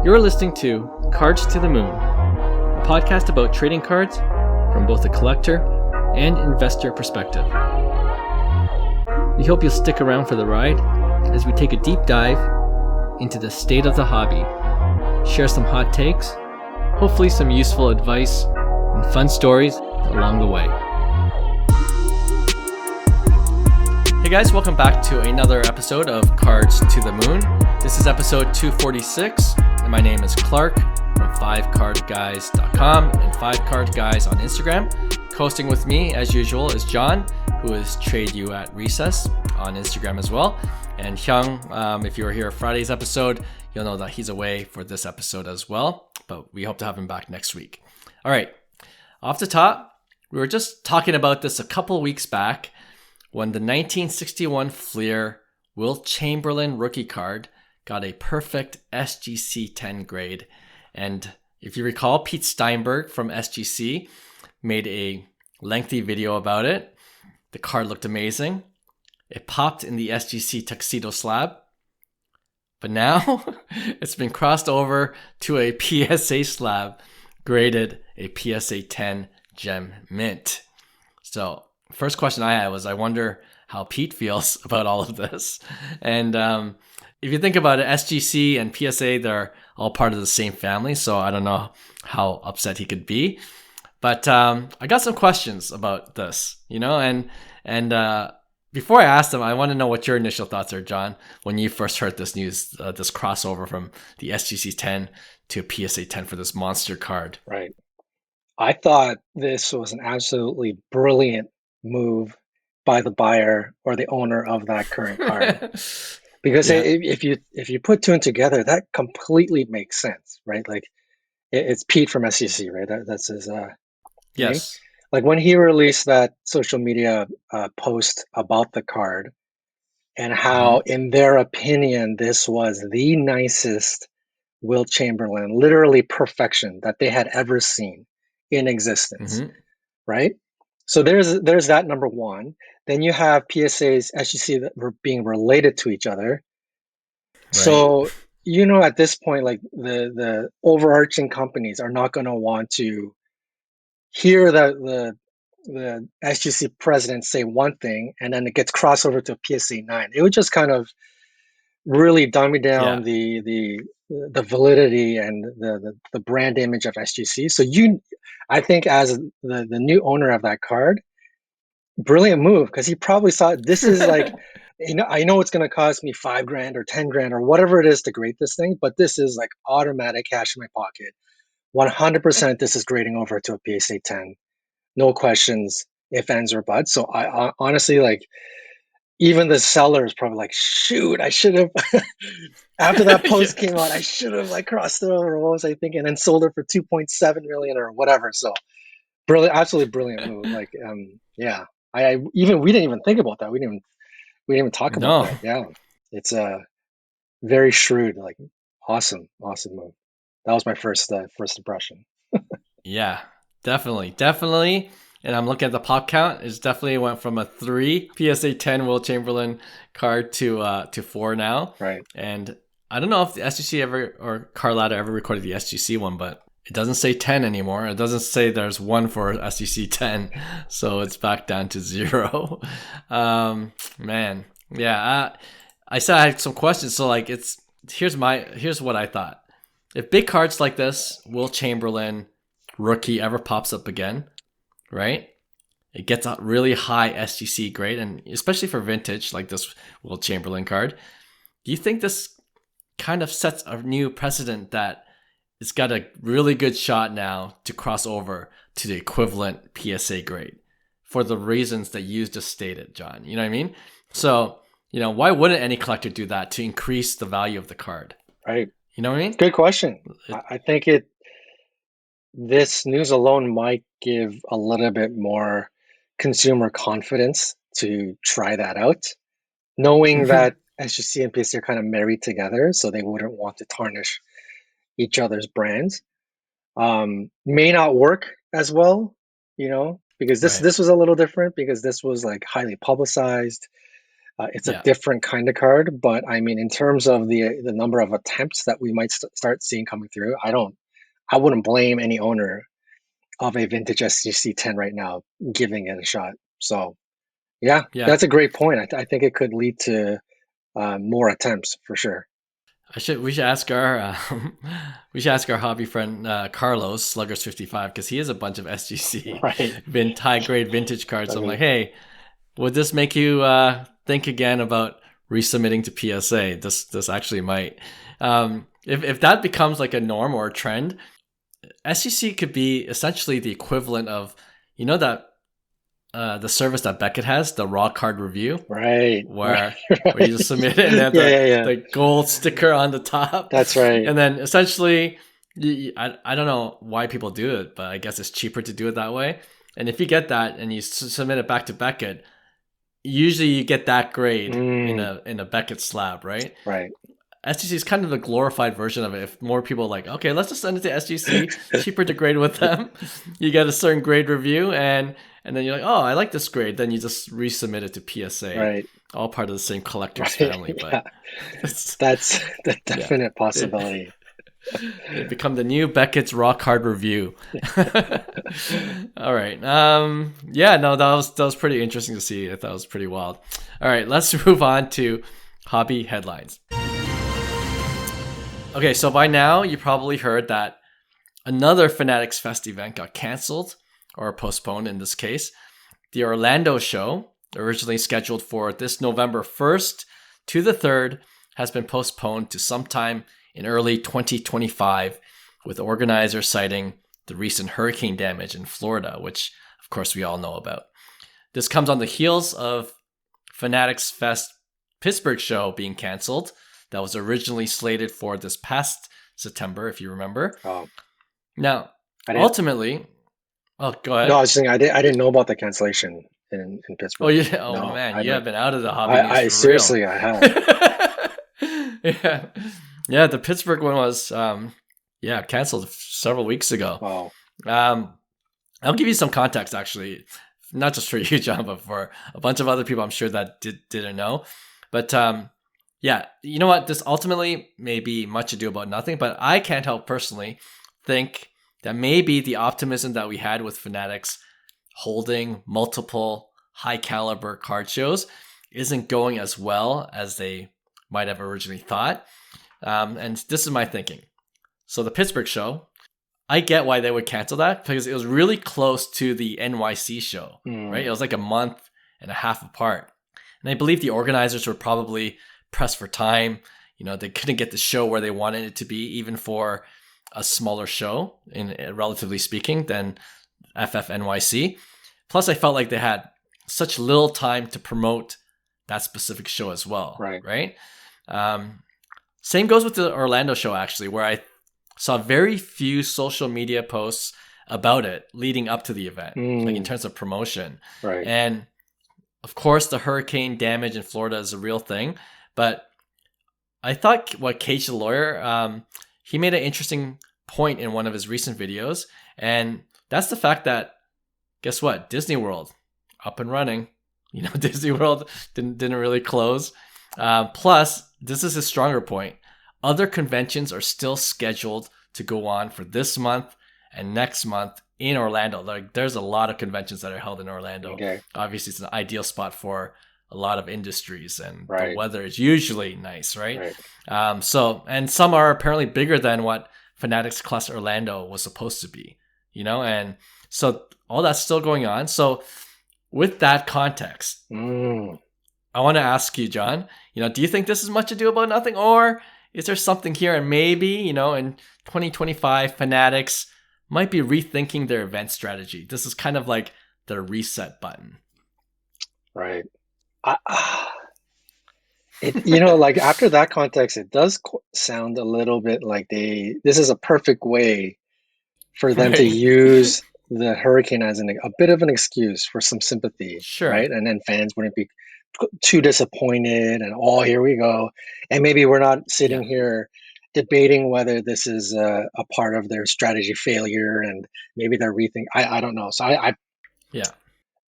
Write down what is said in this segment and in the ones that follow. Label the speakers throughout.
Speaker 1: You're listening to Cards to the Moon, a podcast about trading cards from both a collector and investor perspective. We hope you'll stick around for the ride as we take a deep dive into the state of the hobby, share some hot takes, hopefully some useful advice, and fun stories along the way. Hey guys, welcome back to another episode of Cards to the Moon. This is episode 246. My name is Clark from 5cardguys.com and 5cardguys on Instagram. Hosting with me, as usual, is John, who is Trade You at Recess on Instagram as well. And Hyung, if you were here Friday's episode, you'll know that he's away for this episode as well. But we hope to have him back next week. All right, off the top, we were just talking about this a couple weeks back when the 1961 Fleer Wilt Chamberlain rookie card got a perfect SGC 10 grade. And if you recall, Pete Steinberg from SGC made a lengthy video about it. The card looked amazing. It popped in the SGC tuxedo slab. But now it's been crossed over to a PSA slab, graded a PSA 10 gem mint. So first question I had was, I wonder how Pete feels about all of this. And if you think about it, SGC and PSA, they're all part of the same family. So I don't know how upset he could be. But I got some questions about this, and before I ask them, I want to know what your initial thoughts are, John, when you first heard this news, this crossover from the SGC 10 to PSA 10 for this monster card.
Speaker 2: Right. I thought this was an absolutely brilliant move by the buyer or the owner of that current card. Because if you put two and together, that completely makes sense, right? Like it's Pete from SGC, right? That's his
Speaker 1: yes.
Speaker 2: Thing. Like when he released that social media post about the card and how, in their opinion, this was the nicest Wilt Chamberlain, literally perfection that they had ever seen in existence, right? So there's that number one. Then you have PSAs, SGC, that were being related to each other. Right. So, at this point, like the overarching companies are not going to want to hear the SGC president say one thing and then it gets crossed over to PSA 9. It would just kind of really dummy down the validity and the brand image of SGC. So I think as the new owner of that card, brilliant move, because he probably saw this is like, I know it's going to cost me $5,000 or $10,000 or whatever it is to grade this thing, but this is like automatic cash in my pocket. 100% this is grading over to a PSA 10. No questions, if, ands, or buts. So I honestly, like, even the seller is probably like, shoot, I should have, after that post came out, I should have like crossed it over. What was I thinking? And sold it for 2.7 million or whatever. So brilliant, absolutely brilliant move. Like, we didn't even think about that. We didn't even talk about that. Yeah. It's a very shrewd, like awesome move. That was my first impression.
Speaker 1: Yeah, definitely. And I'm looking at the pop count. It's definitely went from a 3 PSA 10 Wilt Chamberlain card to 4 now.
Speaker 2: Right.
Speaker 1: And I don't know if the SGC ever or Card Ladder ever recorded the SGC one, but it doesn't say 10 anymore. It doesn't say there's one for SGC 10, so it's back down to 0. Man, yeah. I said I had some questions, so like here's what I thought. If big cards like this, Wilt Chamberlain rookie, ever pops up again, right? It gets a really high SGC grade, and especially for vintage like this Wilt Chamberlain card. Do you think this kind of sets a new precedent that it's got a really good shot now to cross over to the equivalent PSA grade for the reasons that you just stated, John? You know what I mean? So, why wouldn't any collector do that to increase the value of the card?
Speaker 2: Right.
Speaker 1: You know what I mean?
Speaker 2: Good question. I think this news alone might give a little bit more consumer confidence to try that out, knowing that SGC and PSA are kind of married together, so they wouldn't want to tarnish each other's brands. May not work as well, because this was a little different, because this was like highly publicized. It's a
Speaker 1: Yeah.
Speaker 2: different kind of card, but I mean, in terms of the number of attempts that we might start seeing coming through, I wouldn't blame any owner of a vintage SGC 10 right now giving it a shot. So yeah,
Speaker 1: Yeah.
Speaker 2: that's a great point. I think it could lead to more attempts for sure.
Speaker 1: We should ask our we should ask our hobby friend Carlos Sluggers 55 because he has a bunch of SGC
Speaker 2: Right.
Speaker 1: high grade vintage cards. So I'm like,
Speaker 2: Definitely.
Speaker 1: hey, would this make you think again about resubmitting to PSA? This actually might. If that becomes like a norm or a trend, SGC could be essentially the equivalent of, you know, that the service that Beckett has, the raw card review,
Speaker 2: Right. Right.
Speaker 1: where you
Speaker 2: Right.
Speaker 1: just submit it and they have
Speaker 2: Yeah, yeah, yeah.
Speaker 1: the gold sticker on the top,
Speaker 2: That's right.
Speaker 1: and then essentially, I don't know why people do it, but I guess it's cheaper to do it that way. And if you get that and you submit it back to Beckett, usually you get that grade
Speaker 2: Mm,
Speaker 1: in a Beckett slab, right?
Speaker 2: right.
Speaker 1: SGC is kind of the glorified version of it. If more people are like, okay, let's just send it to SGC, cheaper to grade with them. You get a certain grade review, and then you're like, oh, I like this grade. Then you just resubmit it to PSA,
Speaker 2: Right.
Speaker 1: all part of the same collector's
Speaker 2: Right.
Speaker 1: family.
Speaker 2: Yeah.
Speaker 1: But it's,
Speaker 2: That's the
Speaker 1: yeah,
Speaker 2: definite
Speaker 1: they,
Speaker 2: possibility.
Speaker 1: they become the new Beckett's raw card review. All right. Yeah, no, that was pretty interesting to see. I thought it was pretty wild. All right, let's move on to hobby headlines. Okay, so by now you probably heard that another Fanatics Fest event got canceled or postponed in this case. The Orlando show, originally scheduled for this November 1st to the 3rd, has been postponed to sometime in early 2025, with organizers citing the recent hurricane damage in Florida, which of course we all know about. This comes on the heels of Fanatics Fest Pittsburgh show being canceled, that was originally slated for this past September, if you remember.
Speaker 2: Oh,
Speaker 1: Now,
Speaker 2: I didn't.
Speaker 1: ultimately, oh, go
Speaker 2: No, I
Speaker 1: ahead.
Speaker 2: was saying I didn't know about the cancellation in
Speaker 1: Oh,
Speaker 2: Pittsburgh.
Speaker 1: yeah. Oh
Speaker 2: No,
Speaker 1: man,
Speaker 2: I
Speaker 1: you
Speaker 2: don't.
Speaker 1: have been out of the hobby news
Speaker 2: I
Speaker 1: for real.
Speaker 2: seriously I have.
Speaker 1: Yeah, yeah. The Pittsburgh one was, yeah, canceled several weeks ago.
Speaker 2: Wow.
Speaker 1: Um, I'll give you some context, actually, not just for you, John, but for a bunch of other people. I'm sure that didn't know, but yeah, you know what? This ultimately may be much ado about nothing, but I can't help personally think that maybe the optimism that we had with Fanatics holding multiple high caliber card shows isn't going as well as they might have originally thought. And this is my thinking. So the Pittsburgh show, I get why they would cancel that because it was really close to the NYC show, right? It
Speaker 2: Mm,
Speaker 1: was like a month and a half apart. And I believe the organizers were probably pressed for time. You know, they couldn't get the show where they wanted it to be, even for a smaller show, in relatively speaking, than FFNYC. Plus, I felt like they had such little time to promote that specific show as well,
Speaker 2: right.
Speaker 1: right? Um, Same goes with the Orlando show, actually, where I saw very few social media posts about it leading up to the event, like in
Speaker 2: Mm,
Speaker 1: terms of promotion.
Speaker 2: right.
Speaker 1: And of course, the hurricane damage in Florida is a real thing, but I thought what Cage the lawyer, he made an interesting point in one of his recent videos, and that's the fact that guess what, Disney World up and running. You know, Disney World didn't really close. Plus, this is a stronger point. Other conventions are still scheduled to go on for this month and next month in Orlando. Like, there's a lot of conventions that are held in Orlando.
Speaker 2: Okay.
Speaker 1: Obviously, it's an ideal spot for a lot of industries, and the
Speaker 2: Right.
Speaker 1: weather is usually nice, right?
Speaker 2: Right.
Speaker 1: And some are apparently bigger than what Fanatics Class Orlando was supposed to be, you know, and so all that's still going on. So, with that context,
Speaker 2: Mm.
Speaker 1: I want to ask you, John, you know, do you think this is much ado about nothing, or is there something here? And maybe, you know, in 2025, Fanatics might be rethinking their event strategy. This is kind of like their reset button.
Speaker 2: Right. I, like after that context, it does sound a little bit like this is a perfect way for them to
Speaker 1: Right?
Speaker 2: use the hurricane as a bit of an excuse for some sympathy,
Speaker 1: Sure.
Speaker 2: right? And then fans wouldn't be too disappointed and oh, here we go. And maybe we're not sitting
Speaker 1: Yeah.
Speaker 2: here debating whether this is a part of their strategy failure and maybe they're rethink. I don't know. So
Speaker 1: Yeah.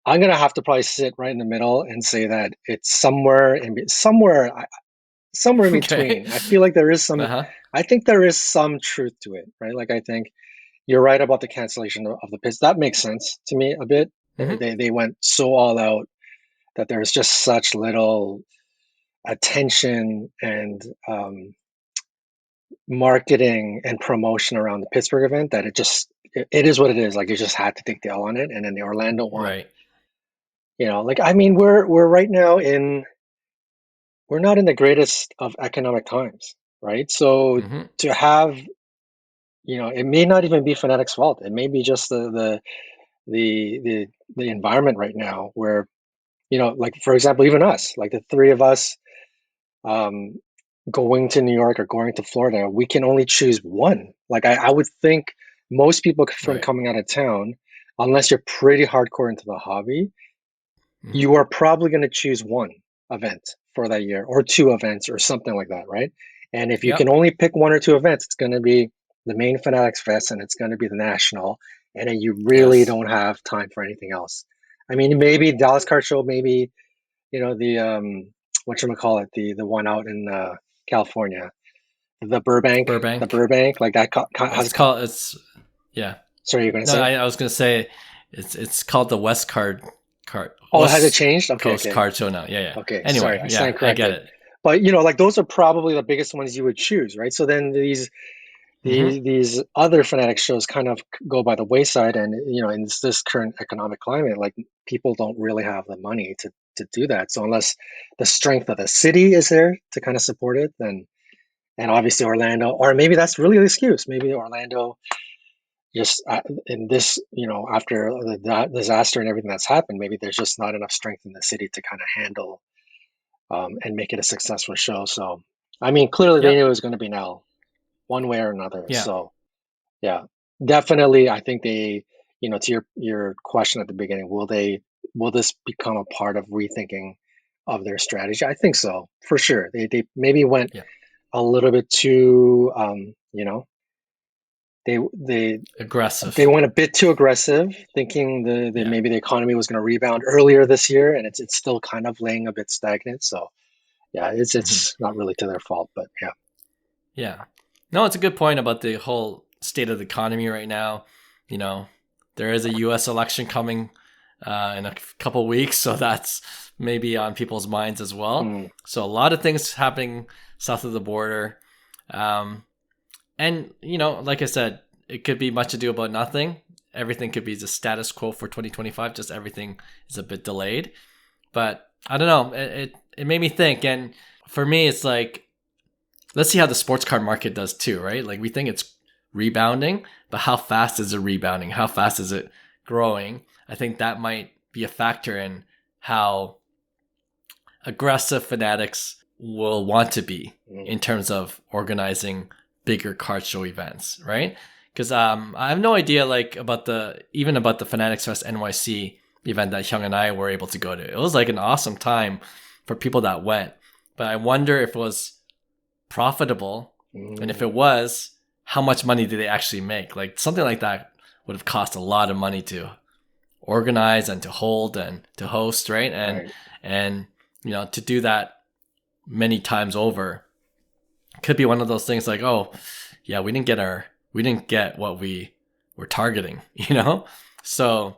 Speaker 2: I'm gonna have to probably sit right in the middle and say that it's somewhere in
Speaker 1: Okay.
Speaker 2: between. I feel like there is some.
Speaker 1: Uh-huh.
Speaker 2: I think there is some truth to it, right? Like I think you're right about the cancellation of the Pits. That makes sense to me a bit.
Speaker 1: Hmm.
Speaker 2: They went so all out that there's just such little attention and marketing and promotion around the Pittsburgh event that it is what it is. Like you just had to take the L on it, and then the Orlando one.
Speaker 1: Right.
Speaker 2: Like I mean, we're right now we're not in the greatest of economic times, right? So
Speaker 1: Hmm.
Speaker 2: to have, it may not even be Fanatics' fault. It may be just the the the environment right now where, like for example, even us, like the three of us, um, going to New York or going to Florida, we can only choose one. Like I would think most people from
Speaker 1: Right.
Speaker 2: coming out of town, unless you're pretty hardcore into the hobby,
Speaker 1: Hmm.
Speaker 2: you are probably going to choose one event for that year or two events or something like that, right? And if you can
Speaker 1: Yep.
Speaker 2: only pick one or two events, it's going to be the main Fanatics Fest and it's going to be the national, and then you really
Speaker 1: Yes.
Speaker 2: don't have time for anything else. I mean, maybe Dallas Card Show, maybe the what you call it, the one out in California, the
Speaker 1: Burbank.
Speaker 2: Burbank, like that
Speaker 1: It's called. It's yeah.
Speaker 2: Sorry, you're going to
Speaker 1: No,
Speaker 2: say?
Speaker 1: I was gonna say it's called the
Speaker 2: Oh, has it
Speaker 1: West
Speaker 2: changed? Okay,
Speaker 1: Coast
Speaker 2: okay.
Speaker 1: Card Show now. Yeah, yeah.
Speaker 2: Okay, sorry,
Speaker 1: Anyway,
Speaker 2: I stand
Speaker 1: yeah, I get
Speaker 2: corrected.
Speaker 1: it.
Speaker 2: But like those are probably the biggest ones you would choose, right? So then
Speaker 1: Hmm.
Speaker 2: these other Fanatic shows kind of go by the wayside, and in this current economic climate, like people don't really have the money to do that. So unless the strength of the city is there to kind of support it, then and obviously Orlando, or maybe that's really the excuse. Maybe Orlando just in this, after the disaster and everything that's happened, maybe there's just not enough strength in the city to kind of handle and make it a successful show. So, I mean, clearly they knew
Speaker 1: Yep.
Speaker 2: it was going to be Nell one way or another.
Speaker 1: Yeah.
Speaker 2: So, yeah, definitely. I think to your question at the beginning, will this become a part of rethinking of their strategy? I think so, for sure. They maybe went
Speaker 1: Yeah.
Speaker 2: a little bit too, they
Speaker 1: Aggressive.
Speaker 2: went a bit too aggressive, thinking the
Speaker 1: Yeah.
Speaker 2: maybe the economy was going to rebound earlier this year, and it's still kind of laying a bit stagnant. So yeah,
Speaker 1: Hmm.
Speaker 2: it's not really to their fault, but yeah.
Speaker 1: Yeah. No, it's a good point about the whole state of the economy right now. You know, there is a U.S. election coming in a couple weeks, so that's maybe on people's minds as well.
Speaker 2: Mm,
Speaker 1: So a lot of things happening south of the border, and like I said, it could be much ado about nothing. Everything could be the status quo for 2025. Just everything is a bit delayed. But I don't know. It made me think, and for me, it's like let's see how the sports card market does too, right? Like we think it's rebounding, but how fast is it rebounding? How fast is it growing? I think that might be a factor in how aggressive Fanatics will want to be
Speaker 2: mm,
Speaker 1: in terms of organizing bigger card show events, right? Because I have no idea like about the Fanatics Fest NYC event that Hyung and I were able to go to. It was like an awesome time for people that went, but I wonder if it was profitable, and if
Speaker 2: mm,
Speaker 1: it was, how much money did they actually make? Like something like that would have cost a lot of money to organize and to hold and to host, right?
Speaker 2: right.
Speaker 1: And to do that many times over could be one of those things like, oh yeah, we didn't get what we were targeting, so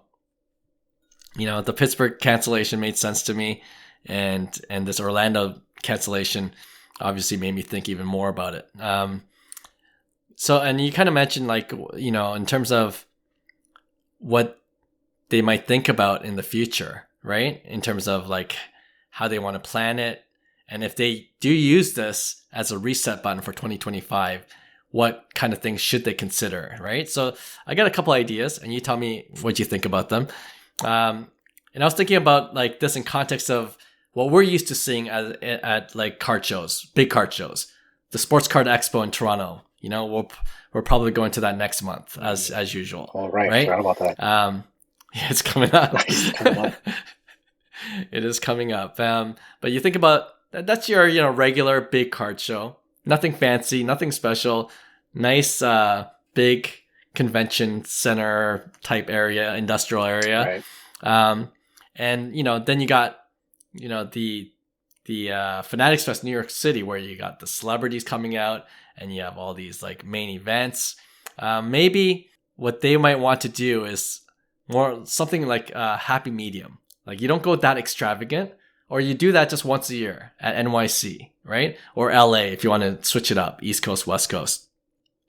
Speaker 1: the Pittsburgh cancellation made sense to me, and this Orlando cancellation obviously made me think even more about it. So, and you kind of mentioned like, in terms of what they might think about in the future, right? In terms of like how they want to plan it. And if they do use this as a reset button for 2025, what kind of things should they consider, right? So I got a couple ideas and you tell me what you think about them. And I was thinking about like this in context of what we're used to seeing at like card shows, big card shows, the Sports Card Expo in Toronto. We're probably going to that next month as usual,
Speaker 2: All right,
Speaker 1: right?
Speaker 2: forgot about that.
Speaker 1: It's coming up.
Speaker 2: Nice, coming up.
Speaker 1: It is coming up. But you think about that's your regular big card show. Nothing fancy, nothing special. Nice big convention center type area, industrial area.
Speaker 2: Right.
Speaker 1: Um, And, then you got, the Fanatics Fest New York City, where you got the celebrities coming out and you have all these like main events. Maybe what they might want to do is more something like a happy medium. Like you don't go that extravagant, or you do that just once a year at NYC, right? Or LA if you want to switch it up, East Coast, West Coast.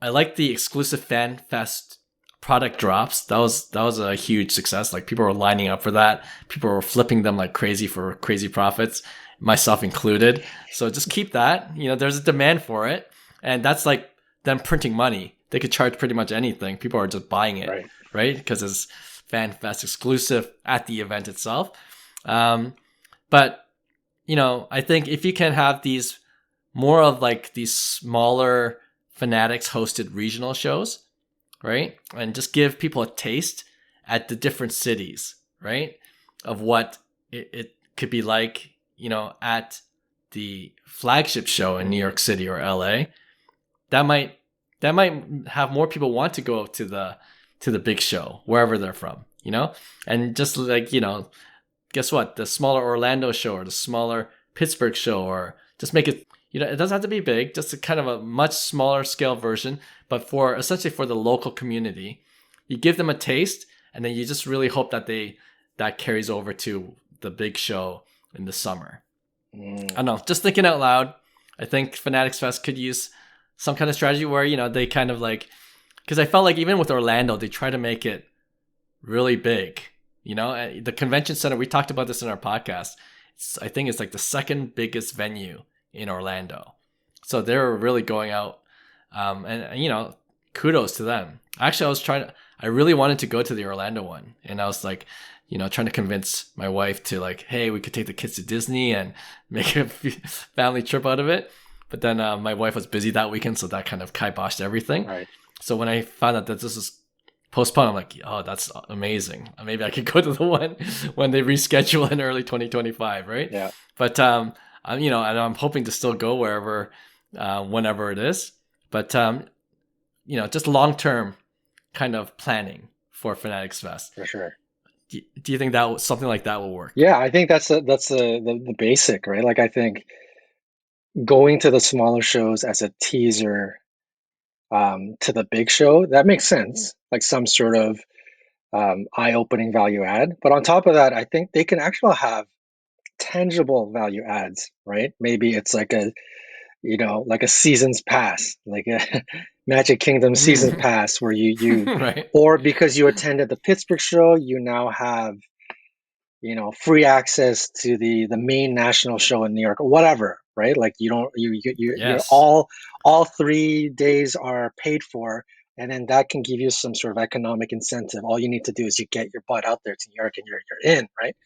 Speaker 1: I like the exclusive Fan Fest product drops. That was a huge success. Like people were lining up for that. People were flipping them like crazy for crazy profits, myself included. So just keep that. There's a demand for it, and that's like them printing money. They could charge pretty much anything. People are just buying it, right? Because it's Fan Fest exclusive at the event itself. But I think if you can have these more of like these smaller Fanatics hosted regional shows, right? And just give people a taste at the different cities, right? Of what it could be like, at the flagship show in New York City or LA. That might have more people want to go to the big show, wherever they're from, And just like, guess what? The smaller Orlando show or the smaller Pittsburgh show, or just make it, it doesn't have to be big, just a kind of a much smaller scale version, but essentially for the local community. You give them a taste, and then you just really hope that carries over to the big show in the summer. I don't know, just thinking out loud. I think Fanatics Fest could use some kind of strategy where, they kind of like, because I felt like even with Orlando, they try to make it really big. The convention center, we talked about this in our podcast. I think it's like the second biggest venue in Orlando. So they're really going out. And kudos to them. Actually, I really wanted to go to the Orlando one. And I was like, trying to convince my wife to like, hey, we could take the kids to Disney and make a family trip out of it. But then my wife was busy that weekend, so that kind of kiboshed everything.
Speaker 2: Right.
Speaker 1: So when I found out that this is postponed, I'm like, oh, that's amazing. Maybe I could go to the one when they reschedule in early 2025, right?
Speaker 2: Yeah.
Speaker 1: But and I'm hoping to still go wherever, whenever it is. But just long term kind of planning for Fanatics Fest.
Speaker 2: For sure.
Speaker 1: Do you think that something like that will work?
Speaker 2: Yeah, I think that's the basic, right? Like I think going to the smaller shows as a teaser to the big show, that makes sense. Like some sort of eye-opening value add. But on top of that, I think they can actually have tangible value adds, right? Maybe it's like like a season's pass, like a Magic Kingdom season pass, where you
Speaker 1: right.
Speaker 2: Or because you attended the Pittsburgh show, you now have free access to the main national show in New York or whatever, right? Like you're
Speaker 1: Yes.
Speaker 2: all 3 days are paid for, and then that can give you some sort of economic incentive. All you need to do is you get your butt out there to New York, and you're in, right?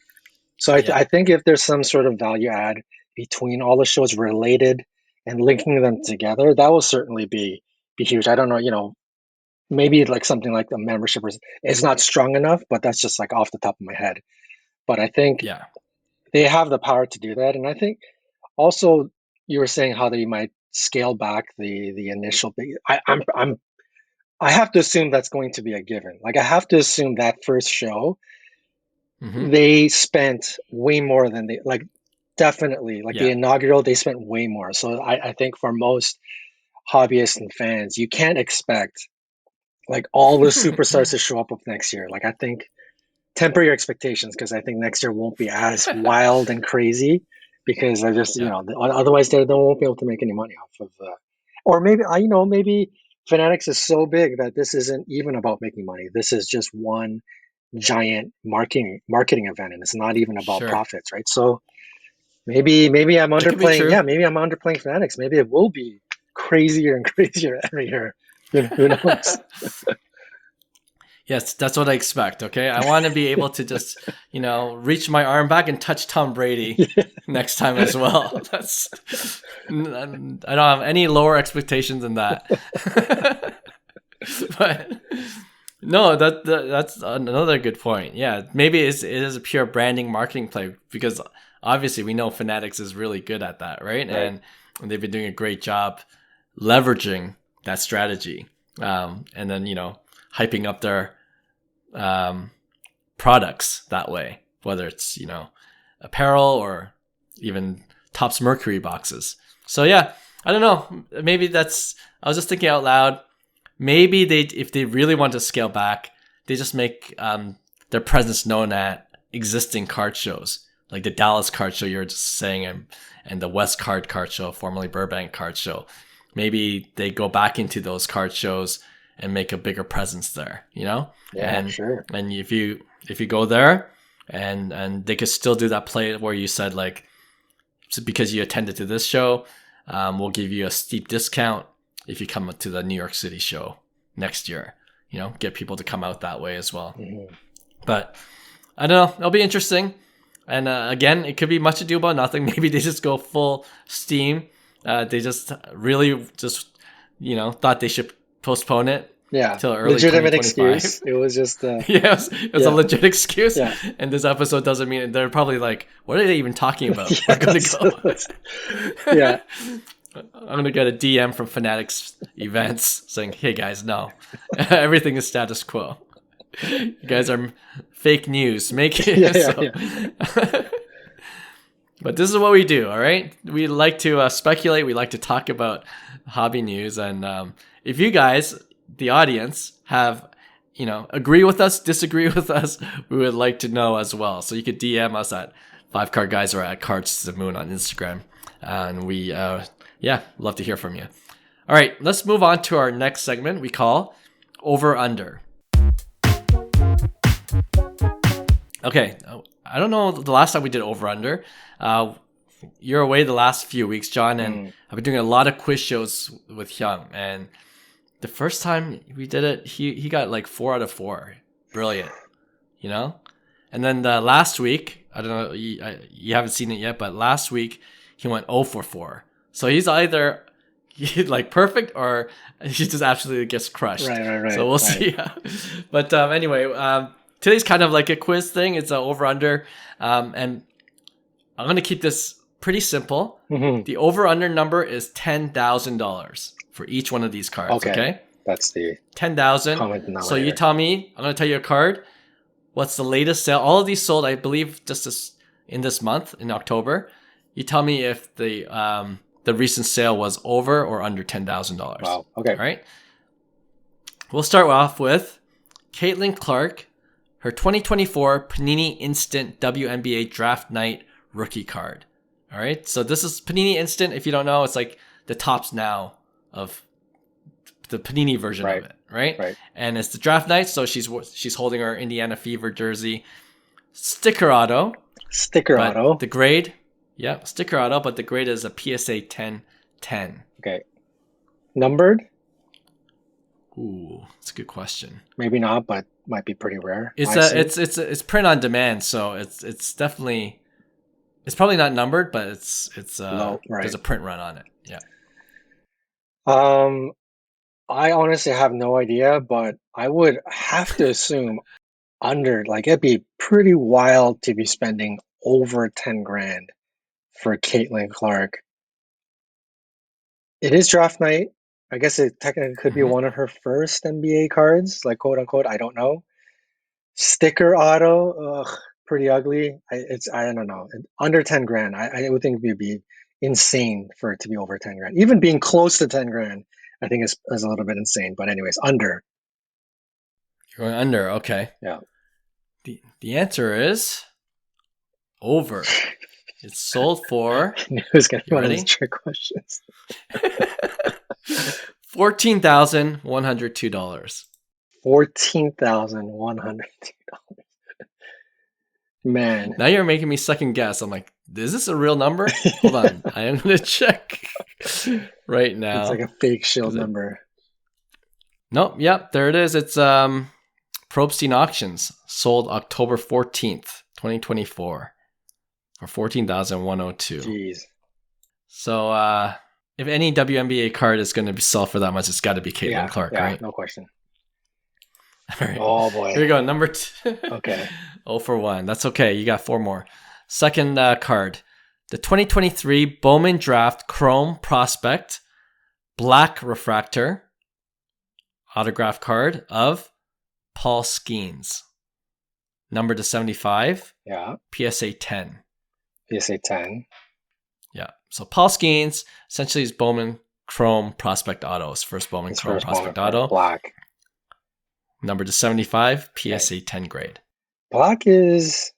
Speaker 2: So I think if there's some sort of value add between all the shows related and linking them together, that will certainly be huge. I don't know, maybe like something like the membership is not strong enough, but that's just like off the top of my head. But I think they have the power to do that. And I think also you were saying how they might scale back the initial big. I have to assume that's going to be a given. Like I have to assume that first show, they spent way more than they like. Definitely, like the inaugural, they spent way more. So I think for most hobbyists and fans, you can't expect like all the superstars to show up next year. Like I think temper your expectations, because I think next year won't be as wild and crazy, because I just otherwise they won't be able to make any money off of or maybe maybe Fanatics is so big that this isn't even about making money. This is just one giant marketing event, and it's not even about profits, right? So maybe I'm underplaying. Yeah, maybe I'm underplaying Fanatics. Maybe it will be crazier and crazier every year. Who knows?
Speaker 1: Yes, that's what I expect. Okay, I want to be able to just reach my arm back and touch Tom Brady next time as well. I don't have any lower expectations than that. But no, that's another good point. Yeah, maybe it is a pure branding marketing play, because obviously we know Fanatics is really good at that, right? And they've been doing a great job leveraging that strategy, and then hyping up their products that way. whether it's, apparel or even Topps Mercury boxes. So yeah, I don't know. Maybe I was just thinking out loud. Maybe if they really want to scale back, they just make their presence known at existing card shows, like the Dallas card show you were just saying, and the West card show, formerly Burbank card show. Maybe they go back into those card shows and make a bigger presence there,
Speaker 2: Yeah,
Speaker 1: and,
Speaker 2: sure.
Speaker 1: And if you go there, and they could still do that play where you said, like, so because you attended to this show, we'll give you a steep discount if you come to the New York City show next year. Get people to come out that way as well.
Speaker 2: Mm-hmm.
Speaker 1: But I don't know. It'll be interesting. And again, it could be much ado about nothing. Maybe they just go full steam. They just really thought they should postpone it.
Speaker 2: Yeah,
Speaker 1: till early
Speaker 2: legitimate
Speaker 1: 2025.
Speaker 2: excuse. It was just
Speaker 1: it was a legit excuse.
Speaker 2: Yeah.
Speaker 1: And this episode doesn't mean they're probably like, what are they even talking about? We're gonna go.
Speaker 2: Yeah.
Speaker 1: I'm gonna get a DM from Fanatics Events saying, "Hey guys, no, everything is status quo. You guys are fake news. Make it." But this is what we do. All right, we like to speculate. We like to talk about hobby news, and if you guys, the audience, have agree with us, disagree with us, we would like to know as well. So you could DM us at 5Card Guys or at Cards to the Moon on Instagram, and we love to hear from you. All right, let's move on to our next segment we call Over Under. Okay, I don't know the last time we did Over Under. You're away the last few weeks, John, and I've been doing a lot of quiz shows with Hyung, and the first time we did it, he got like 4 out of 4. Brilliant, And then the last week, I don't know, you haven't seen it yet, but last week he went 0 for 4. So he's either like perfect or he just absolutely gets crushed.
Speaker 2: Right.
Speaker 1: So we'll see. But anyway, today's kind of like a quiz thing. It's an over-under. And I'm going to keep this pretty simple.
Speaker 2: Mm-hmm.
Speaker 1: The over-under number is $10,000 for each one of these cards. Okay?
Speaker 2: That's the
Speaker 1: 10,000. So you tell me, I'm going to tell you a card. What's the latest sale? All of these sold, I believe, just in this month, in October. You tell me if the recent sale was over or under $10,000.
Speaker 2: Wow. Okay.
Speaker 1: All right. We'll start off with Caitlin Clark, her 2024 Panini Instant WNBA Draft Night rookie card. All right. So this is Panini Instant. If you don't know, it's like the Topps Now of the Panini version of it. Right. And it's the draft night. So she's holding her Indiana Fever jersey. Sticker auto. The grade. Yeah, sticker auto, but the grade is a PSA 10/10.
Speaker 2: Okay. Numbered?
Speaker 1: Ooh, that's a good question.
Speaker 2: Maybe not, but might be pretty rare.
Speaker 1: It's print on demand, so it's definitely, it's probably not numbered, but it's
Speaker 2: low, right.
Speaker 1: There's a print run on it. Yeah.
Speaker 2: I honestly have no idea, but I would have to assume under. Like, it'd be pretty wild to be spending over 10 grand for Caitlin Clark. It is draft night. I guess it technically could be one of her first NBA cards, like quote unquote. I don't know. Sticker auto, pretty ugly. I don't know. Under 10 grand, I would think it would be insane for it to be over 10 grand. Even being close to 10 grand, I think is a little bit insane. But anyways, under.
Speaker 1: You're going under, okay.
Speaker 2: Yeah.
Speaker 1: The answer is over. It's sold for.
Speaker 2: I knew it was going to be one of these trick questions.
Speaker 1: $14,102.
Speaker 2: $14,102. Man.
Speaker 1: Now you're making me second guess. I'm like, is this a real number? Hold on. I am going to check right now.
Speaker 2: It's like a fake shield number.
Speaker 1: Nope. Yep. There it is. It's Probstein Auctions. Sold October 14th, 2024. For $14,102.
Speaker 2: Jeez.
Speaker 1: So if any WNBA card is going to sell for that much, it's got to be Caitlin Clark, right?
Speaker 2: No question.
Speaker 1: All right.
Speaker 2: Oh boy.
Speaker 1: Here we go. Number 2.
Speaker 2: Okay.
Speaker 1: 0 for 1. That's okay. You got 4 more. Second card. The 2023 Bowman Draft Chrome Prospect Black Refractor autograph card of Paul Skeens. Number to 75.
Speaker 2: Yeah.
Speaker 1: PSA 10.
Speaker 2: PSA 10.
Speaker 1: Yeah. So Paul Skeens, essentially is Bowman Chrome Prospect Auto. His first Bowman
Speaker 2: His
Speaker 1: Chrome
Speaker 2: first
Speaker 1: Prospect
Speaker 2: Bowman
Speaker 1: Auto.
Speaker 2: Black.
Speaker 1: Number to 75, PSA 10 grade.
Speaker 2: Black is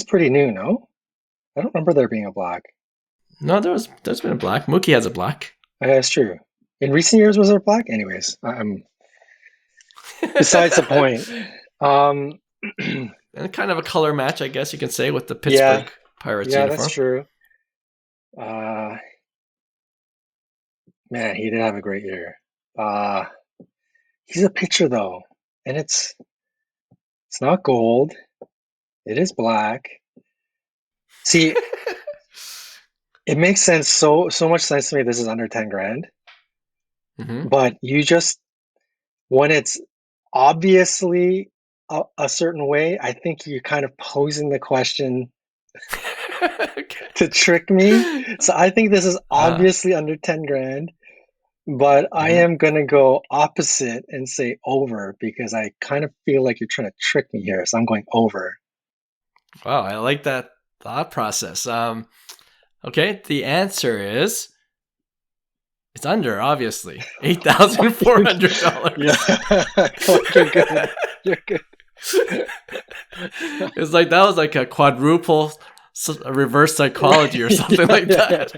Speaker 2: pretty new, no? I don't remember there being a black.
Speaker 1: No, there's been a black. Mookie has a black.
Speaker 2: That's true. In recent years, was there black? Anyways, I'm besides the point.
Speaker 1: And kind of a color match, I guess you can say, with the
Speaker 2: Yeah,
Speaker 1: Pittsburgh Pirates
Speaker 2: yeah,
Speaker 1: uniform.
Speaker 2: that's true. Man, he did have a great year. He's a pitcher though, and it's not gold. It is black. See, it makes sense so much sense to me. This is under 10 grand,
Speaker 1: Mm-hmm.
Speaker 2: but you just when it's obviously a certain way, I think you're kind of posing the question
Speaker 1: Okay.
Speaker 2: to trick me. So I think this is obviously under 10 grand, but I am going to go opposite and say over because I kind of feel like you're trying to trick me here. So I'm going over.
Speaker 1: Wow, I like that thought process. Okay, the answer is it's under, obviously. $8,400.
Speaker 2: Yeah. You're good. You're good.
Speaker 1: It's like that was like a quadruple reverse psychology or something like that.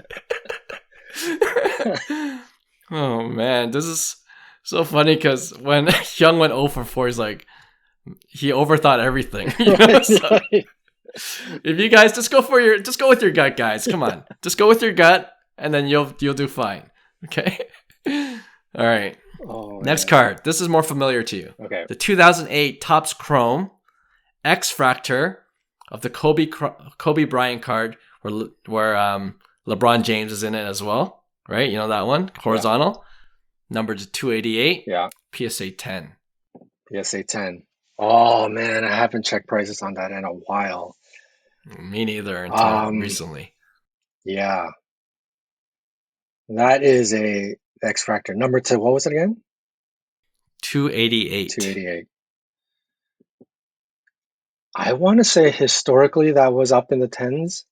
Speaker 1: Oh man, this is so funny because when Young went 0 for 4, he's like, he overthought everything. You know? So if you guys just go with your gut, guys. Come on, just go with your gut, and then you'll do fine. Okay. All right.
Speaker 2: Oh,
Speaker 1: next card. This is more familiar to you.
Speaker 2: Okay.
Speaker 1: The 2008 Topps Chrome X-Fractor of the Kobe Bryant card, where LeBron James is in it as well. Right? You know that one? Horizontal. Yeah. Number to 288.
Speaker 2: Yeah.
Speaker 1: PSA 10.
Speaker 2: PSA 10. Oh man, I haven't checked prices on that in a while.
Speaker 1: Me neither until recently.
Speaker 2: Yeah. That is a X-Fractor. Number 2, what was it again?
Speaker 1: 288.
Speaker 2: 288. I want to say historically that was up in the 10s.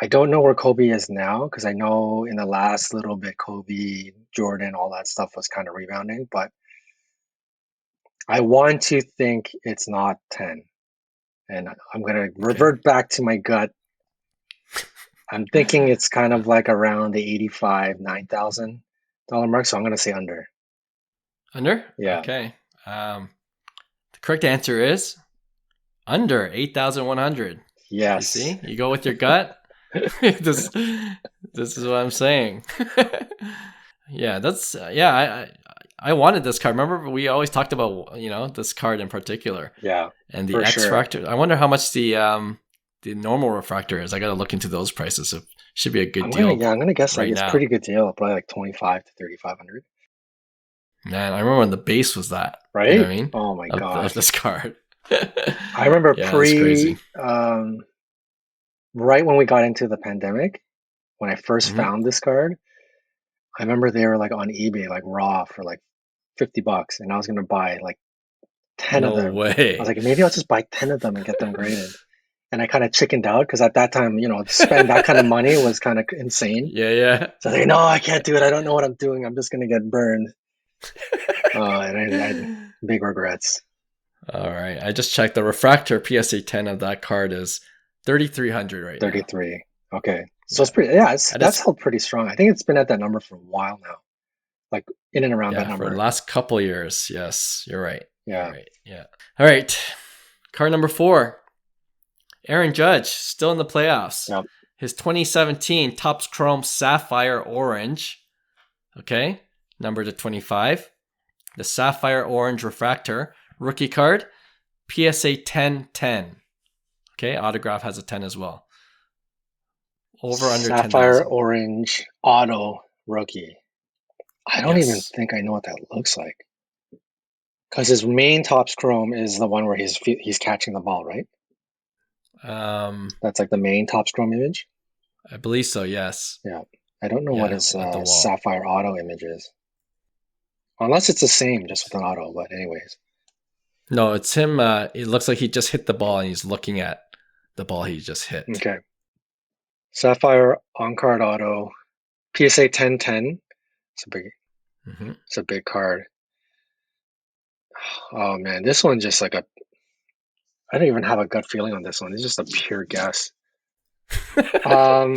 Speaker 2: I don't know where Kobe is now because I know in the last little bit Kobe, Jordan, all that stuff was kind of rebounding, but I want to think it's not 10. And I'm going to revert back to my gut. I'm thinking it's kind of like around the $9,000 mark, so I'm going to say under.
Speaker 1: Under?
Speaker 2: Yeah.
Speaker 1: Okay. The correct answer is under 8,100.
Speaker 2: Yes.
Speaker 1: You see? You go with your gut. this is what I'm saying. Yeah, that's I wanted this card. Remember we always talked about, this card in particular.
Speaker 2: Yeah.
Speaker 1: And the X-Fractor. Sure. I wonder how much the normal refractor is. I got to look into those prices. It should be a good deal.
Speaker 2: I'm going to guess it's a pretty good deal. Probably like $2,500 to $3,500.
Speaker 1: Man, I remember when the base was that.
Speaker 2: Right?
Speaker 1: You know what I mean?
Speaker 2: Oh my god.
Speaker 1: Of this card.
Speaker 2: I remember right when we got into the pandemic, when I first found this card, I remember they were like on eBay, like raw for like $50, and I was gonna buy like 10 of them.
Speaker 1: No way.
Speaker 2: I was like, maybe I'll just buy 10 of them and get them graded. And I kind of chickened out because at that time, to spend that kind of money was kind of insane.
Speaker 1: Yeah.
Speaker 2: So I was like, no, I can't do it. I don't know what I'm doing. I'm just gonna get burned. And I had big regrets.
Speaker 1: All right, I just checked the refractor PSA 10 of that card is 3,300 right
Speaker 2: 33. Now. Okay, so it's pretty. Yeah, that's held pretty strong. I think it's been at that number for a while now, like in and around that number.
Speaker 1: For the last couple years. Yes, you're right.
Speaker 2: Yeah.
Speaker 1: You're right. Yeah. All right, card number 4. Aaron Judge still in the playoffs.
Speaker 2: Yep.
Speaker 1: His 2017 Topps Chrome Sapphire Orange. Okay, number to 25. The Sapphire Orange refractor. Rookie card, PSA 1010. Okay, autograph has a 10 as well. Over under 10,000.
Speaker 2: Sapphire Orange Auto Rookie. I don't even think I know what that looks like. Because his main Topps Chrome is the one where he's catching the ball, right? That's like the main Topps Chrome image?
Speaker 1: I believe so, yes.
Speaker 2: Yeah. I don't know what his Sapphire Auto image is. Unless it's the same, just with an auto, but anyways.
Speaker 1: No, it's him. It looks like he just hit the ball and he's looking at the ball he just hit.
Speaker 2: Okay. Sapphire on-card auto. PSA 1010. It's a big card. Oh man, this one just like I don't even have a gut feeling on this one. It's just a pure guess. Um,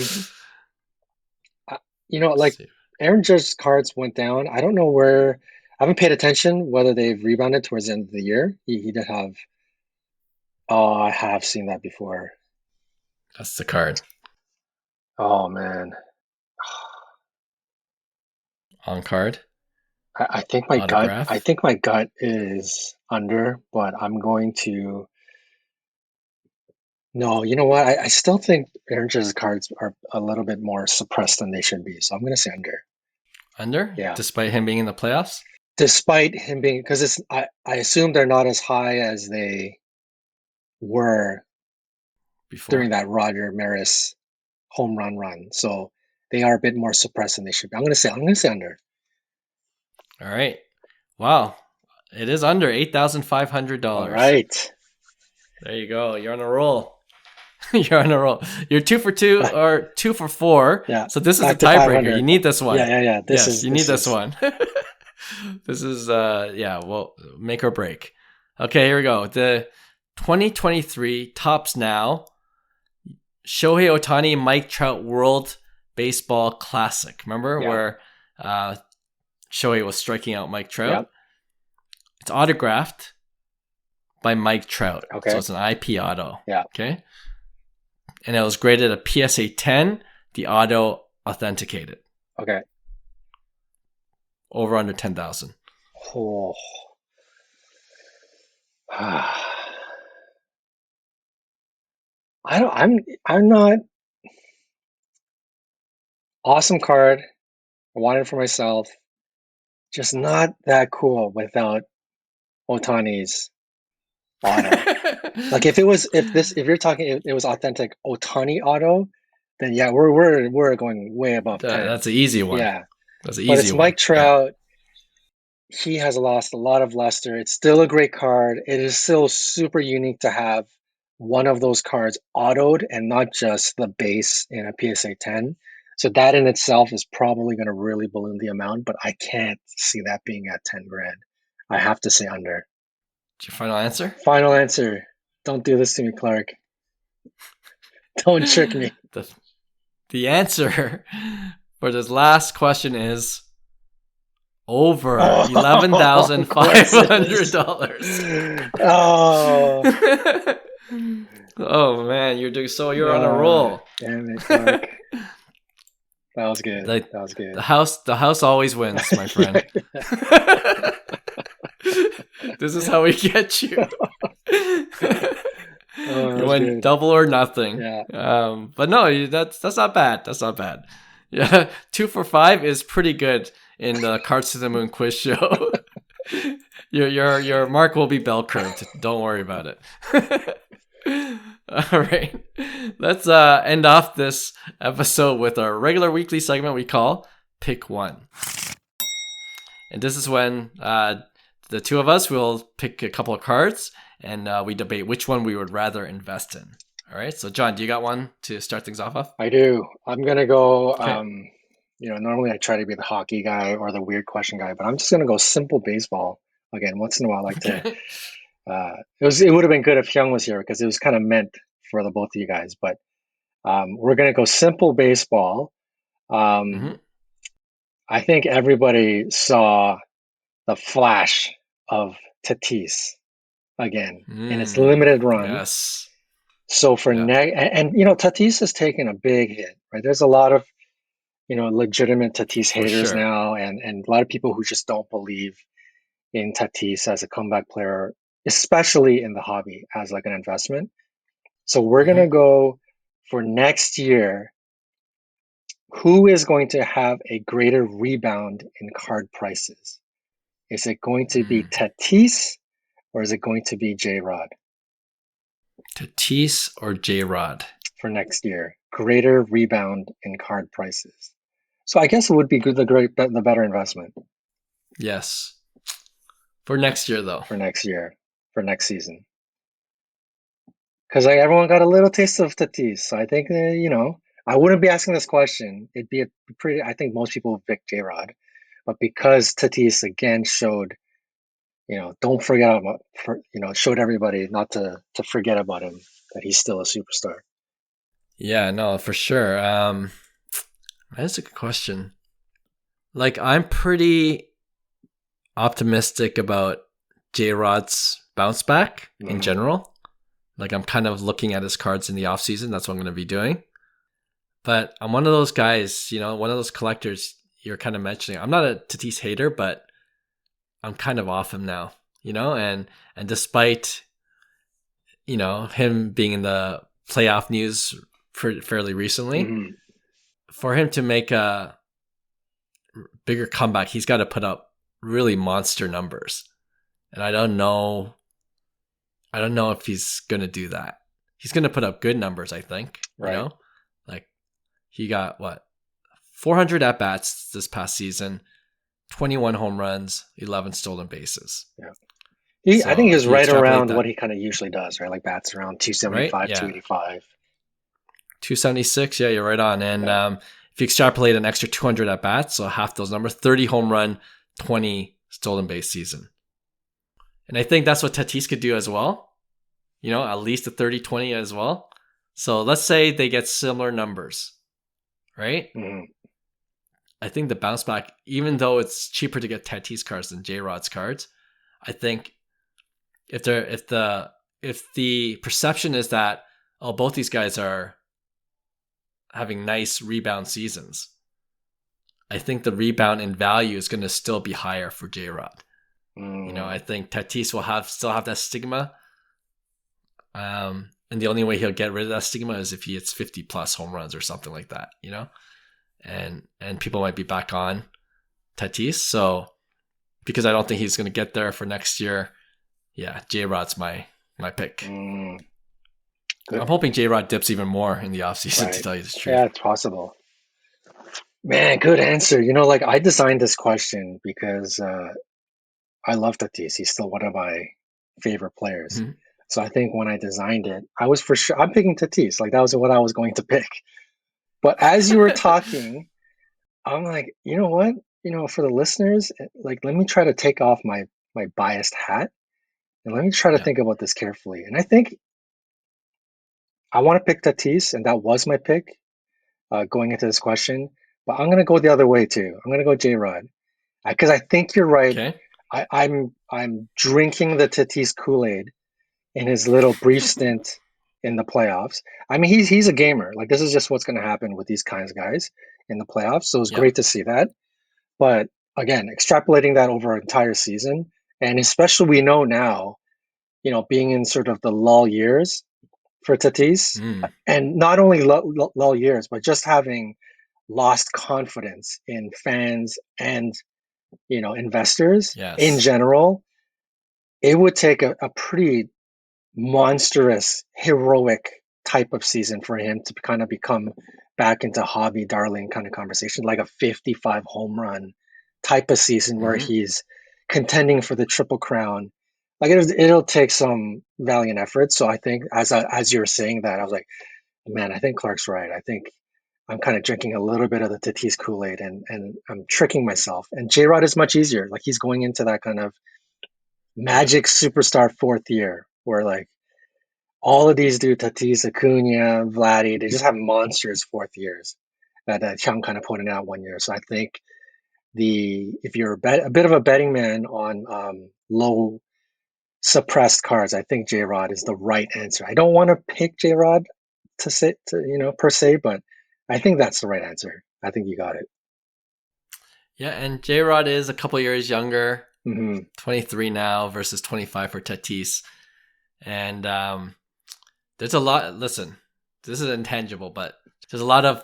Speaker 2: like Aaron Judge's cards went down. I don't know where. I haven't paid attention whether they've rebounded towards the end of the year. He did have. Oh, I have seen that before.
Speaker 1: That's the card.
Speaker 2: Oh man.
Speaker 1: On card.
Speaker 2: I think my
Speaker 1: Autograph.
Speaker 2: gut. I think my gut is under, but I'm going to. No, you know what? I still think Aaron Judge's cards are a little bit more suppressed than they should be. So I'm going to say under.
Speaker 1: Under?
Speaker 2: Yeah.
Speaker 1: Despite him being in the playoffs?
Speaker 2: Despite him being, because I assume they're not as high as they were
Speaker 1: Before.
Speaker 2: during that Roger Maris home run. So they are a bit more suppressed than they should be. I'm going to say under.
Speaker 1: All right. Wow. It is under $8,500.
Speaker 2: All right.
Speaker 1: There you go. You're on a roll. You're on a roll. You're 2 for 2 or 2 for 4.
Speaker 2: Yeah.
Speaker 1: So this is a tiebreaker. You need this one.
Speaker 2: Yeah.
Speaker 1: You need this one. This is well, make or break. Okay, here we go. The 2023 Topps Now Shohei Ohtani Mike Trout World Baseball Classic. Remember where Shohei was striking out Mike Trout?
Speaker 2: Yep.
Speaker 1: It's autographed by Mike Trout.
Speaker 2: Okay.
Speaker 1: So it's an IP auto.
Speaker 2: Yeah.
Speaker 1: Okay. And it was graded a PSA 10, the auto authenticated.
Speaker 2: Okay.
Speaker 1: Over under 10,000.
Speaker 2: Oh. I'm not. Awesome card. I want it for myself. Just not that cool without Ohtani's auto. Like if you're talking, if it was authentic Ohtani auto, then yeah, we're going way above 10.
Speaker 1: That's an easy one.
Speaker 2: Yeah,
Speaker 1: that's an easy
Speaker 2: but it's
Speaker 1: one.
Speaker 2: Mike Trout. Yeah. He has lost a lot of luster. It's still a great card. It is still super unique to have one of those cards autoed and not just the base in a PSA 10. So that in itself is probably going to really balloon the amount, but I can't see that being at 10 grand. I have to say under.
Speaker 1: Your final answer?
Speaker 2: Final answer. Don't do this to me, Clark. Don't trick me.
Speaker 1: The answer for this last question is over $11,500.
Speaker 2: Oh.
Speaker 1: Oh man, you're on a roll.
Speaker 2: Damn it, Clark. That was good. That was good.
Speaker 1: The house always wins, my friend. This is how we get you. You went double or nothing.
Speaker 2: Yeah.
Speaker 1: But no, that's not bad. That's not bad. Yeah, 2 for 5 is pretty good in the Cards to the Moon quiz show. Your mark will be bell curved. Don't worry about it. All right, let's end off this episode with our regular weekly segment we call Pick One. And this is when the two of us will pick a couple of cards and we debate which one we would rather invest in. All right, so John, do you got one to start things off of?
Speaker 2: I do. I'm going to go,
Speaker 1: Okay.
Speaker 2: Normally I try to be the hockey guy or the weird question guy, but I'm just going to go simple baseball. Again, once in a while I like to... it would have been good if Hyung was here because it was kind of meant for the both of you guys. But we're going to go simple baseball. I think everybody saw the flash of Tatis again in its limited run.
Speaker 1: Yes.
Speaker 2: So for Tatis has taken a big hit. Right, there's a lot of legitimate Tatis haters now, and a lot of people who just don't believe in Tatis as a comeback player, especially in the hobby as like an investment. So we're going to go for next year. Who is going to have a greater rebound in card prices? Is it going to be Tatis or is it going to be J-Rod?
Speaker 1: Tatis or J-Rod?
Speaker 2: For next year. Greater rebound in card prices. So I guess it would be the better investment.
Speaker 1: Yes. For next year, though.
Speaker 2: For next year. for next season. Because like everyone got a little taste of Tatis, so I think I wouldn't be asking this question. It'd be a pretty. I think most people would pick J-Rod, but because Tatis again showed, don't forget about showed everybody not to forget about him, that he's still a superstar.
Speaker 1: Yeah, no, for sure. That's a good question. Like, I'm pretty optimistic about J-Rod's bounce back in general. Like, I'm kind of looking at his cards in the offseason. That's what I'm going to be doing. But I'm one of those guys, one of those collectors you're kind of mentioning. I'm not a Tatis hater, but I'm kind of off him now, and despite, him being in the playoff news fairly recently, for him to make a bigger comeback, he's got to put up really monster numbers. And I don't know if he's going to do that. He's going to put up good numbers, I think,
Speaker 2: right.
Speaker 1: Like he got 400 at-bats this past season, 21 home runs, 11 stolen bases.
Speaker 2: Yeah. I think he was right around what he kind of usually does, right? Like bats around 275, right? 285.
Speaker 1: 276, yeah, you're right on. And if you extrapolate an extra 200 at-bats, so half those numbers, 30 home run, 20 stolen base season. And I think that's what Tatis could do as well. At least a 30-20 as well. So let's say they get similar numbers, right? I think the bounce back, even though it's cheaper to get Tatis cards than J-Rod's cards, I think if the perception is that both these guys are having nice rebound seasons, I think the rebound in value is going to still be higher for J-Rod. I think Tatis will still have that stigma. And the only way he'll get rid of that stigma is if he hits 50 plus home runs or something like that, and people might be back on Tatis. So because I don't think he's going to get there for next year, yeah, J-Rod's my pick. I'm hoping J-Rod dips even more in the offseason, to tell you the truth.
Speaker 2: Yeah, it's possible. Man, good answer. I designed this question because I love Tatis. He's still one of my favorite players. So I think when I designed it, I was for sure, I'm picking Tatis. Like that was what I was going to pick. But as you were talking, I'm like, you know what? For the listeners, like, let me try to take off my biased hat and let me try to think about this carefully. And I think I want to pick Tatis, and that was my pick going into this question. But I'm going to go the other way too. I'm going to go J-Rod because I think you're right.
Speaker 1: Okay.
Speaker 2: I'm drinking the Tatis Kool-Aid in his little brief stint in the playoffs. I mean, he's a gamer. Like this is just what's going to happen with these kinds of guys in the playoffs. So it was great to see that. But again, extrapolating that over an entire season, and especially we know now, being in sort of the lull years for Tatis, and not only lull years, but just having lost confidence in fans and investors in general, it would take a pretty monstrous, heroic type of season for him to kind of become back into hobby darling kind of conversation, like a 55 home run type of season where he's contending for the Triple Crown. Like it'll take some valiant effort. So I think as you were saying that, I was like, man, I think Clark's right. I think I'm kind of drinking a little bit of the Tatis Kool-Aid and I'm tricking myself. And J-Rod is much easier. Like he's going into that kind of magic superstar fourth year where like all of these dudes, Tatis, Acuna, Vladdy, they just have monsters fourth years that Chung kind of pointed out one year. So I think if you're a bit of a betting man on low suppressed cards, I think J-Rod is the right answer. I don't want to pick J-Rod per se, but I think that's the right answer. I think you got it.
Speaker 1: Yeah, and J-Rod is a couple years younger, 23 now versus 25 for Tatis. And there's a lot, listen, this is intangible, but there's a lot of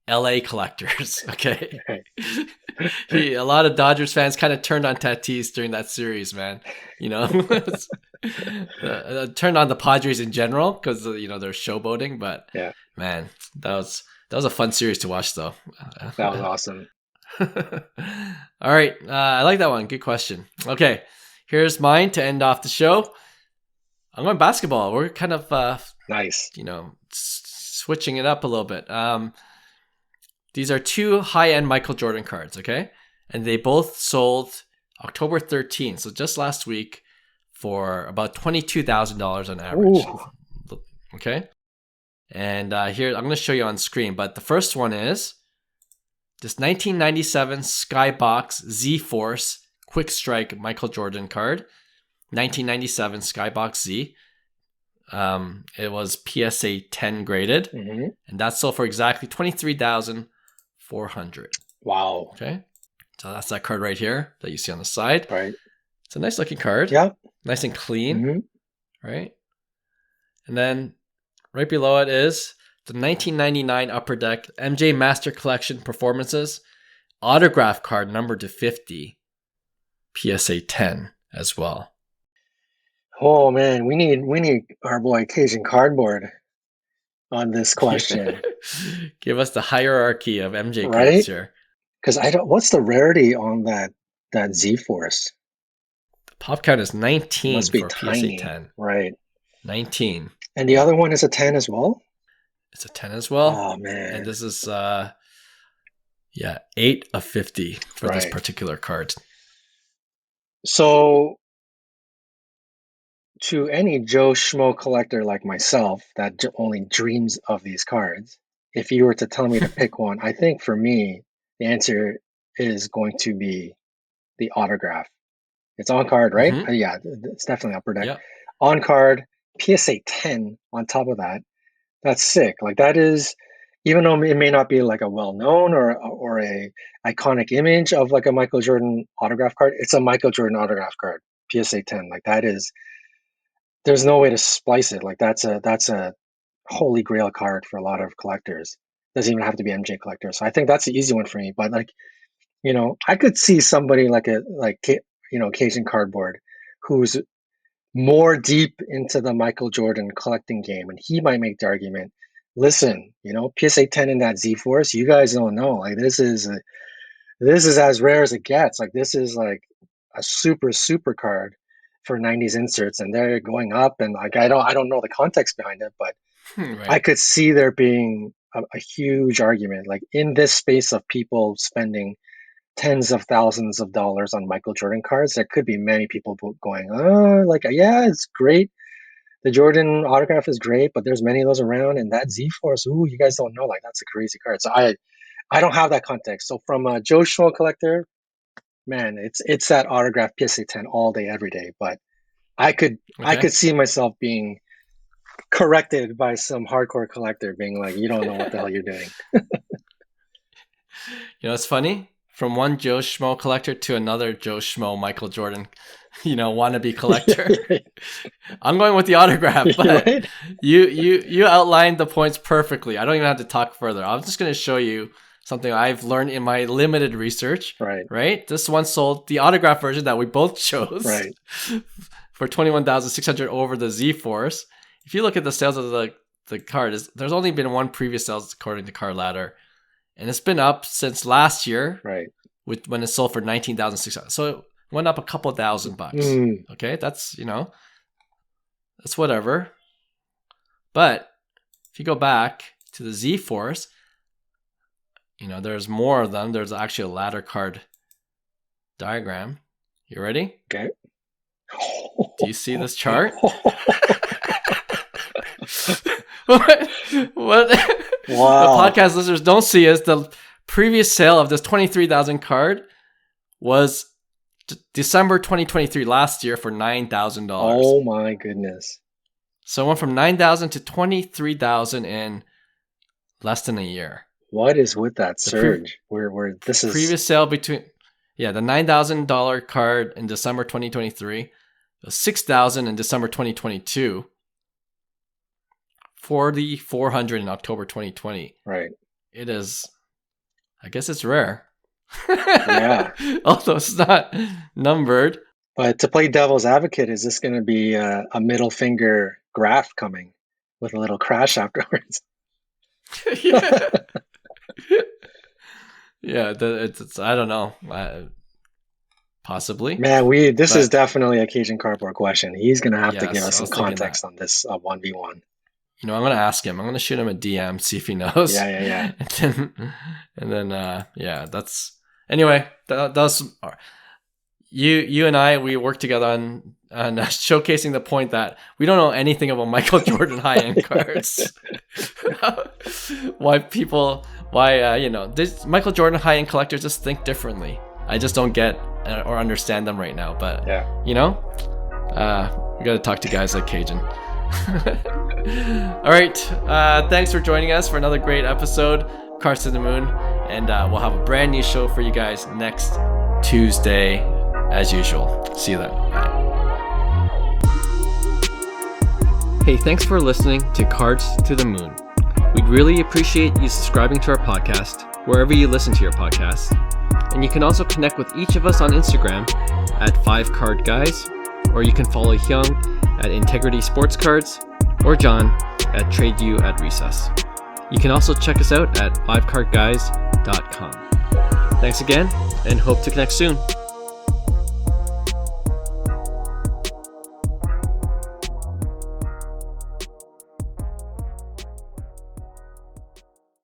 Speaker 1: LA collectors, okay? A lot of Dodgers fans kind of turned on Tatis during that series, man. Turned on the Padres in general because they're showboating. But man, that was a fun series to watch, though.
Speaker 2: That was awesome.
Speaker 1: All right, I like that one. Good question. Okay, here's mine to end off the show. I'm going basketball. We're kind of,
Speaker 2: Nice.
Speaker 1: switching it up a little bit. These are two high-end Michael Jordan cards, okay? And they both sold October 13th, so just last week, for about $22,000 on average.
Speaker 2: Ooh.
Speaker 1: Okay? And here, I'm going to show you on screen, but the first one is this 1997 Skybox Z-Force Quick Strike Michael Jordan card. 1997 Skybox Z. It was PSA 10 graded,
Speaker 2: Mm-hmm.
Speaker 1: and that sold for exactly $23,400.
Speaker 2: Wow.
Speaker 1: Okay, so that's that card right here that you see on the side.
Speaker 2: Right.
Speaker 1: It's a nice looking card.
Speaker 2: Yeah.
Speaker 1: Nice and clean.
Speaker 2: Mm-hmm.
Speaker 1: Right. And then right below it is the 1999 Upper Deck MJ Master Collection Performances autograph card numbered to 50, PSA 10 as well.
Speaker 2: Oh man, we need our boy Cajun Cardboard on this question,
Speaker 1: Give us the hierarchy of MJ
Speaker 2: right?
Speaker 1: cards here.
Speaker 2: Because I don't. What's the rarity on that Z-Force?
Speaker 1: The pop count is
Speaker 2: It
Speaker 1: 19
Speaker 2: must be
Speaker 1: for
Speaker 2: tiny,
Speaker 1: PSA 10.
Speaker 2: right?
Speaker 1: 19.
Speaker 2: And the other one is a 10 as well.
Speaker 1: It's a 10 as well.
Speaker 2: Oh man!
Speaker 1: And this is 8 of 50 for this particular card.
Speaker 2: So, to any Joe Schmo collector like myself that only dreams of these cards, if you were to tell me to pick one, I think for me, the answer is going to be the autograph. It's on card, right?
Speaker 1: Mm-hmm.
Speaker 2: Yeah, it's definitely Upper Deck.
Speaker 1: Yep.
Speaker 2: On card, PSA 10 on top of that. That's sick. Like that is, even though it may not be like a well-known or a iconic image of like a Michael Jordan autograph card, it's a Michael Jordan autograph card, PSA 10. Like that is, there's no way to splice it. Like that's a holy grail card for a lot of collectors. Doesn't even have to be MJ collectors. So I think that's the easy one for me. But like, I could see somebody like Cajun Cardboard, who's more deep into the Michael Jordan collecting game, and he might make the argument, listen, PSA 10 in that Z-Force, you guys don't know. Like this is as rare as it gets. Like this is like a super card for 90s inserts, and they're going up, and like I don't know the context behind it, but
Speaker 1: Right.
Speaker 2: I could see there being a huge argument, like in this space of people spending tens of thousands of dollars on Michael Jordan cards. There could be many people going, yeah, it's great. The Jordan autograph is great, but there's many of those around, and that Z-Force, ooh, you guys don't know, like that's a crazy card. So I don't have that context. So from a Joe Schmo collector, man, it's that autograph PSA 10 all day, every day. But I could see myself being corrected by some hardcore collector being like, you don't know what the hell you're doing.
Speaker 1: It's funny. From one Joe Schmo collector to another Joe Schmo Michael Jordan, wannabe collector. I'm going with the autograph, but
Speaker 2: Right?
Speaker 1: you outlined the points perfectly. I don't even have to talk further. I'm just going to show you something I've learned in my limited research. Right? This one sold the autograph version that we both chose.
Speaker 2: Right.
Speaker 1: For $21,600 over the Z-Force. If you look at the sales of the card, there's only been one previous sales according to Card Ladder. And it's been up since last year,
Speaker 2: right?
Speaker 1: When it sold for $19,600. So it went up a couple $1,000. Okay, that's that's whatever. But if you go back to the Z-Force, there's more of them. There's actually a ladder card diagram. You ready?
Speaker 2: Okay.
Speaker 1: Do you see this chart? What?
Speaker 2: Wow.
Speaker 1: The podcast listeners don't see is the previous sale of this 23,000 card was December 2023 last year for $9,000.
Speaker 2: Oh my goodness.
Speaker 1: So it went from 9,000 to 23,000 in less than a year.
Speaker 2: What is with that surge? Where this is
Speaker 1: previous sale between the $9,000 card in December 2023, the $6,000 in December 2022. 4,400 in October 2020.
Speaker 2: Right.
Speaker 1: It is, I guess it's rare.
Speaker 2: Yeah.
Speaker 1: Although it's not numbered.
Speaker 2: But to play devil's advocate, is this going to be a middle finger graph coming with a little crash afterwards?
Speaker 1: Yeah. It's I don't know. Possibly.
Speaker 2: Man, this is
Speaker 1: But
Speaker 2: definitely a Cajun Cardboard question. He's gonna have to give
Speaker 1: yes,
Speaker 2: us
Speaker 1: I
Speaker 2: some
Speaker 1: was thinking that.
Speaker 2: context on this 1v1.
Speaker 1: I'm gonna ask him. I'm gonna shoot him a DM, see if he knows.
Speaker 2: Yeah.
Speaker 1: and then yeah, that's anyway. That's you and I. We work together on showcasing the point that we don't know anything about Michael Jordan high-end cards. Why Michael Jordan high-end collectors just think differently. I just don't get or understand them right now. But
Speaker 2: yeah,
Speaker 1: we gotta talk to guys like Cajun. All right, thanks for joining us for another great episode, Cards to the Moon, and we'll have a brand new show for you guys next Tuesday as usual. See you then. Bye. Hey, thanks for listening to Cards to the Moon. We'd really appreciate you subscribing to our podcast wherever you listen to your podcasts, and you can also connect with each of us on Instagram at 5Card Guys, or you can follow Hyung at Integrity Sports Cards, or John at TradeU at Recess. You can also check us out at 5cardguys.com. Thanks again, and hope to connect soon.